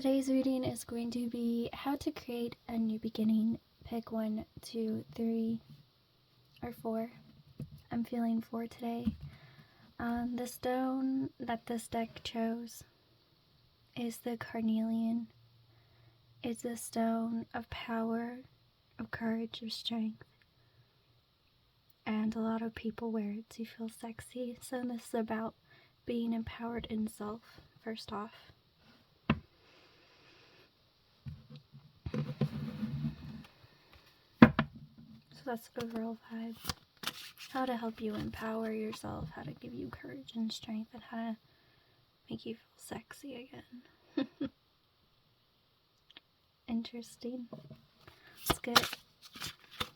Today's reading is going to be how to create a new beginning. Pick 1, 2, 3, or 4. I'm feeling 4 today. The stone that this deck chose is the carnelian. It's a stone of power, of courage, of strength. And a lot of people wear it to feel sexy. So this is about being empowered in self, first off. So that's the overall vibe. How to help you empower yourself, how to give you courage and strength, and how to make you feel sexy again. Interesting. Let's get it.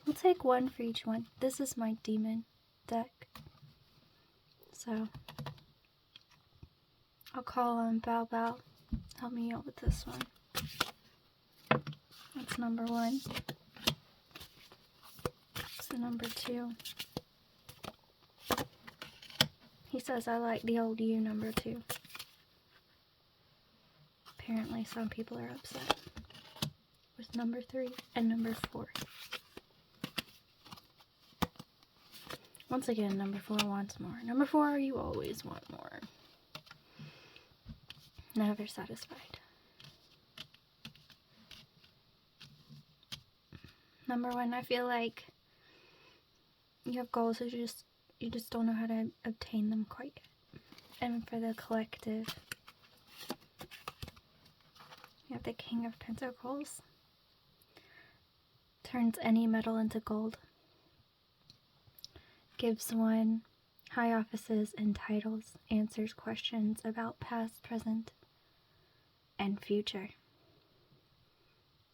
We'll take one for each one. This is my demon deck. So I'll call on Bao Bao. Help me out with this one. That's number 1. So number 2. He says I like the old you, number 2. Apparently some people are upset with number 3 and number 4. Once again, number 4 wants more. Number 4, you always want more. Never satisfied. Number 1, I feel like you have goals, you just don't know how to obtain them quite yet. And for the collective, you have the King of Pentacles. Turns any metal into gold. Gives one high offices and titles. Answers questions about past, present, and future.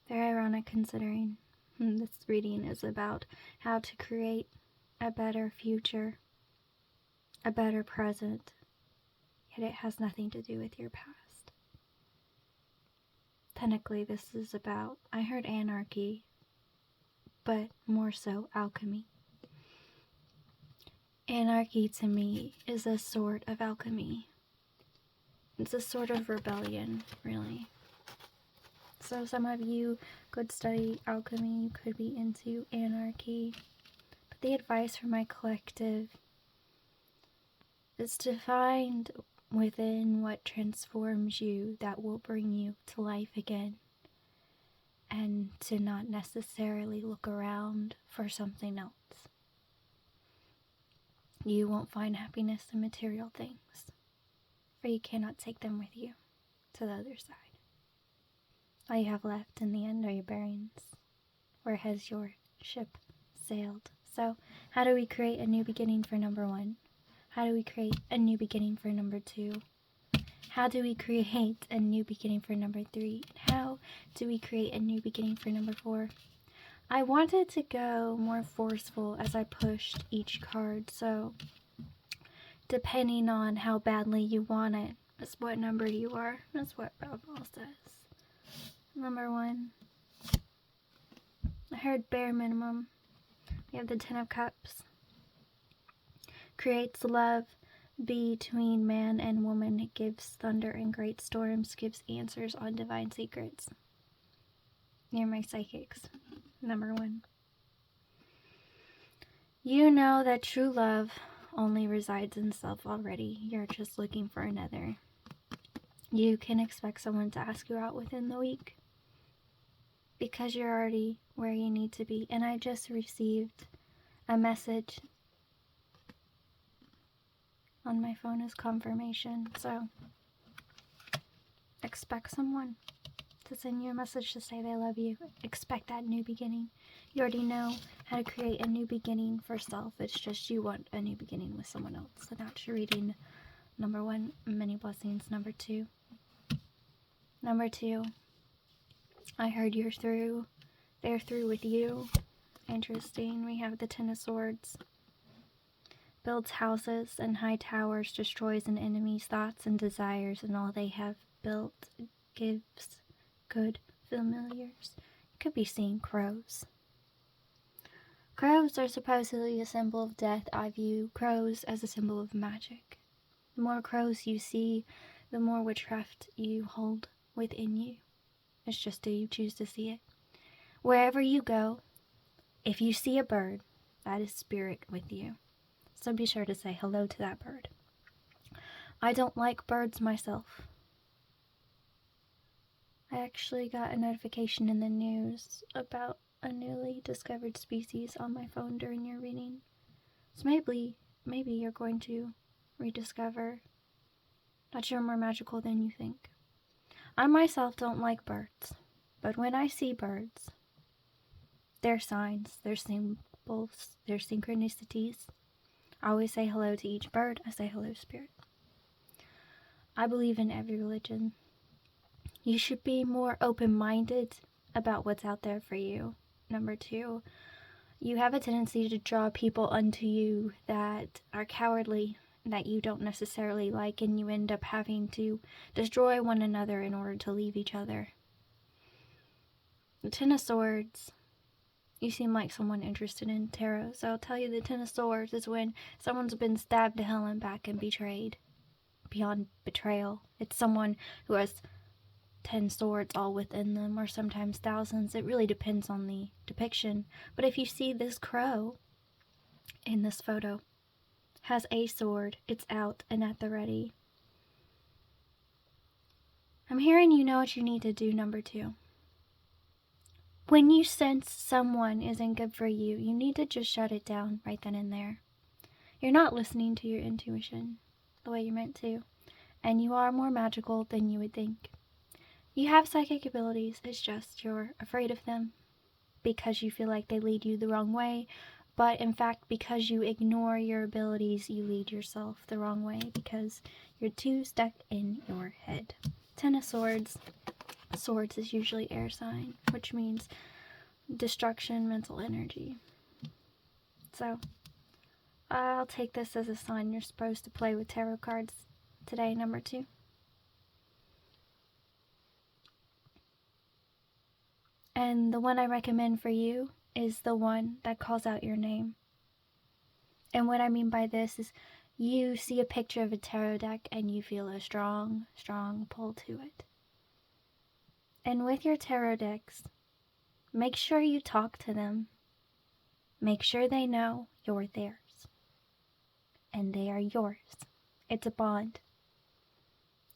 Very ironic considering this reading is about how to create a better future, a better present, yet it has nothing to do with your past. Technically, this is about, I heard anarchy, but more so alchemy. Anarchy to me is a sort of alchemy. It's a sort of rebellion, really. So some of you could study alchemy, you could be into anarchy. But the advice for my collective is to find within what transforms you that will bring you to life again. And to not necessarily look around for something else. You won't find happiness in material things, for you cannot take them with you to the other side. All you have left in the end are your bearings. Where has your ship sailed? So, how do we create a new beginning for number 1? How do we create a new beginning for number 2? How do we create a new beginning for number 3? How do we create a new beginning for number 4? I wanted to go more forceful as I pushed each card, so depending on how badly you want it, that's what number you are. That's what Bao Bao says. Number 1. I heard bare minimum. We have the 10 of Cups. Creates love between man and woman. It gives thunder and great storms. Gives answers on divine secrets. You're my psychics. Number 1. You know that true love only resides in self already. You're just looking for another. You can expect someone to ask you out within the week because you're already where you need to be. And I just received a message on my phone as confirmation. So expect someone to send you a message to say they love you. Expect that new beginning. You already know how to create a new beginning for self. It's just you want a new beginning with someone else. So that's your reading. Number 1, many blessings. Number 2. Number 2. I heard you're through. They're through with you. Interesting. We have the 10 of Swords. Builds houses and high towers. Destroys an enemy's thoughts and desires, and all they have built gives good familiars. You could be seeing crows. Crows are supposedly a symbol of death. I view crows as a symbol of magic. The more crows you see, the more witchcraft you hold within you. It's just do you choose to see it? Wherever you go, if you see a bird, that is spirit with you. So be sure to say hello to that bird. I don't like birds myself. I actually got a notification in the news about a newly discovered species on my phone during your reading. So maybe you're going to rediscover that you're more magical than you think. I myself don't like birds, but when I see birds, their signs, their symbols, their synchronicities, I always say hello to each bird. I say hello, spirit. I believe in every religion. You should be more open-minded about what's out there for you. Number 2, you have a tendency to draw people unto you that are cowardly, that you don't necessarily like, and you end up having to destroy one another in order to leave each other. The Ten of Swords, you seem like someone interested in tarot, so I'll tell you the Ten of Swords is when someone's been stabbed to hell and back and betrayed. Beyond betrayal, it's someone who has 10 swords all within them, or sometimes thousands. It really depends on the depiction. But if you see this crow in this photo has a sword, it's out and at the ready. I'm hearing you know what you need to do, number 2. When you sense someone isn't good for you, you need to just shut it down right then and there. You're not listening to your intuition the way you're meant to, and you are more magical than you would think. You have psychic abilities, it's just you're afraid of them because you feel like they lead you the wrong way, but in fact, because you ignore your abilities, you lead yourself the wrong way because you're too stuck in your head. Ten of Swords. Swords is usually air sign, which means destruction, mental energy. So, I'll take this as a sign you're supposed to play with tarot cards today, number 2. And the one I recommend for you is the one that calls out your name. And what I mean by this is you see a picture of a tarot deck and you feel a strong, strong pull to it. And with your tarot decks, make sure you talk to them. Make sure they know you're theirs. And they are yours. It's a bond.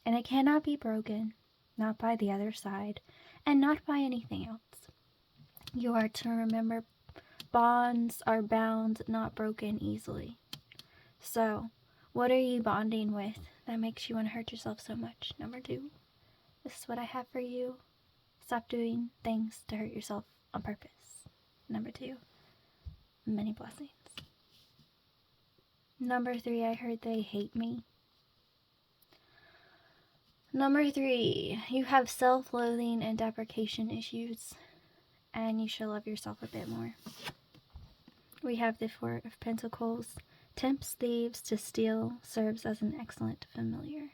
And it cannot be broken, not by the other side, and not by anything else. You are to remember, bonds are bound, not broken easily. So, what are you bonding with that makes you want to hurt yourself so much? Number 2, this is what I have for you. Stop doing things to hurt yourself on purpose. Number 2, many blessings. Number 3, I heard they hate me. Number 3, you have self-loathing and deprecation issues, and you should love yourself a bit more. We have the Four of Pentacles. Tempts thieves to steal, serves as an excellent familiar.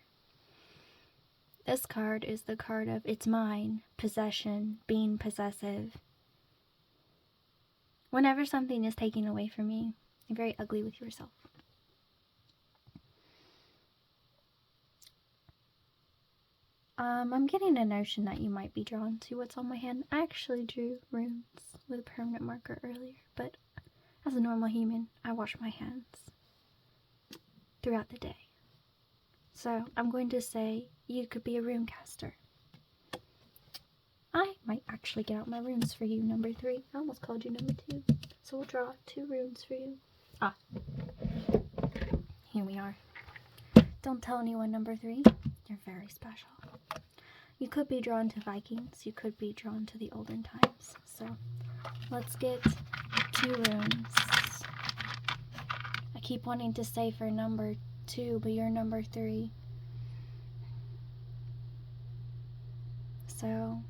This card is the card of it's mine, possession, being possessive. Whenever something is taken away from you, you're very ugly with yourself. I'm getting a notion that you might be drawn to what's on my hand. I actually drew runes with a permanent marker earlier, but as a normal human, I wash my hands throughout the day. So I'm going to say you could be a rune caster. I might actually get out my runes for you, number 3. I almost called you number 2. So we'll draw 2 runes for you. Here we are. Don't tell anyone, number 3. You're very special. You could be drawn to Vikings. You could be drawn to the olden times. So let's get 2 runes. I keep wanting to say for number 2, but you're number 3. So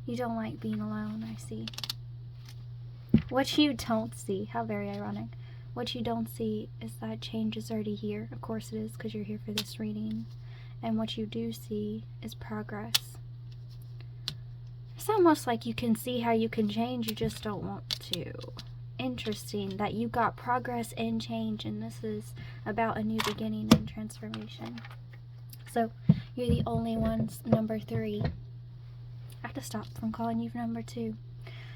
you don't like being alone, I see. What you don't see, how very ironic. What you don't see is that change is already here. Of course it is, because you're here for this reading. And what you do see is progress. It's almost like you can see how you can change, you just don't want to. Interesting that you got progress and change, and this is about a new beginning and transformation. So You're the only ones. Number 3. I have to stop from calling you number 2.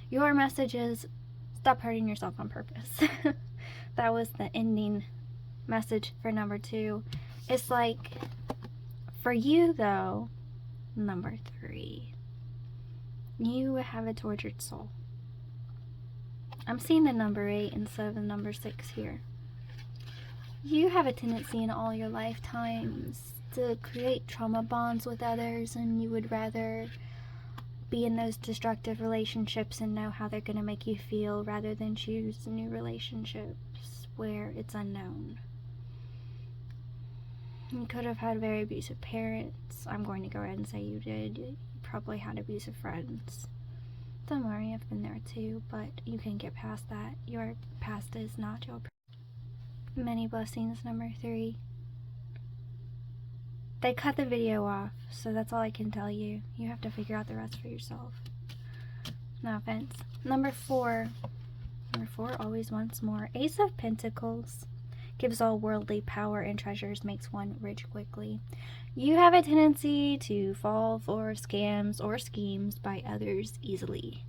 Your message is stop hurting yourself on purpose. That was the ending message for number 2. It's like, for you though, number 3, you have a tortured soul. I'm seeing the number 8 instead of the number 6 here. You have a tendency in all your lifetimes to create trauma bonds with others, and you would rather be in those destructive relationships and know how they're going to make you feel rather than choose new relationships where it's unknown. You could have had very abusive parents. I'm going to go ahead and say you did. You probably had abusive friends. Don't worry, I've been there too, but you can get past that. Your past is not your Many blessings, number 3. They cut the video off, so that's all I can tell you. You have to figure out the rest for yourself. No offense. Number 4. Number 4 always wants more. Ace of Pentacles. Gives all worldly power and treasures, makes one rich quickly. You have a tendency to fall for scams or schemes by others easily.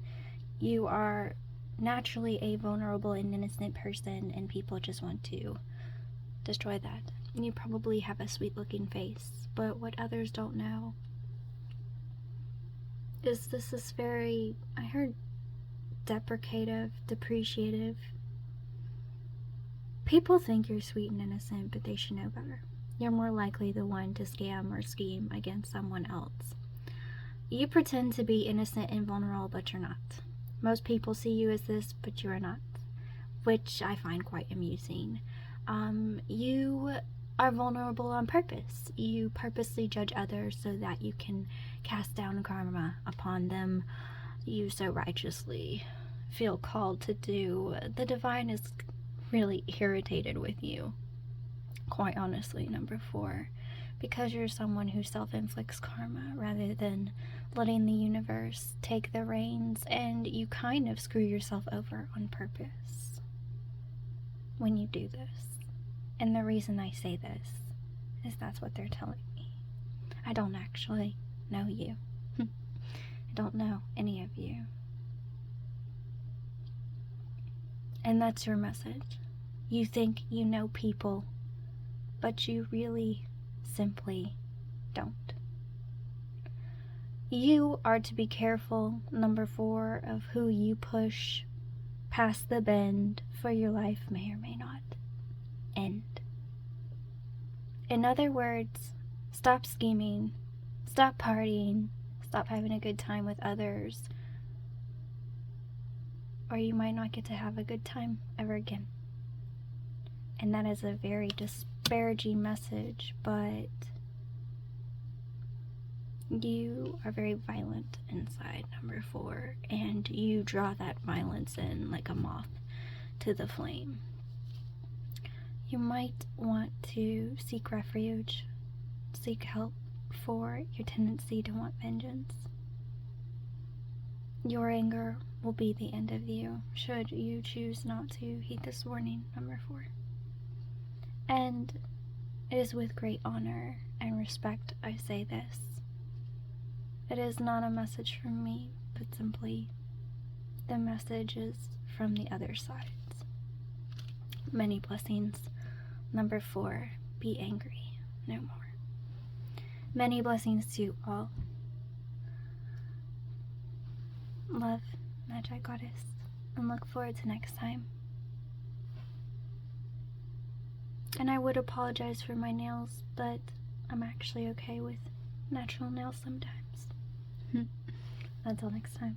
You are naturally a vulnerable and innocent person, and people just want to destroy that. You probably have a sweet looking face, but what others don't know is this is very, I heard, deprecative, depreciative. People think you're sweet and innocent, but they should know better. You're more likely the one to scam or scheme against someone else. You pretend to be innocent and vulnerable, but you're not. Most people see you as this, but you are not, which I find quite amusing. You are vulnerable on purpose. You purposely judge others so that you can cast down karma upon them. You so righteously feel called to do. The divine is really irritated with you, quite honestly, number 4, because you're someone who self-inflicts karma rather than letting the universe take the reins, and you kind of screw yourself over on purpose when you do this. And the reason I say this is that's what they're telling me. I don't actually know you. I don't know any of you. And that's your message. You think you know people, but you really simply don't. You are to be careful, number 4, of who you push past the bend, for your life may or may not end. In other words, stop scheming, stop partying, stop having a good time with others, or you might not get to have a good time ever again. And that is a very disparaging message, but you are very violent inside, number 4, and you draw that violence in like a moth to the flame. You might want to seek refuge, seek help for your tendency to want vengeance. Your anger will be the end of you, should you choose not to heed this warning, number 4. And it is with great honor and respect I say this. It is not a message from me, but simply the messages from the other sides. Many blessings. Number 4, be angry no more. Many blessings to all. Love, Magi Goddess, and look forward to next time. And I would apologize for my nails, but I'm actually okay with natural nails sometimes. Until next time.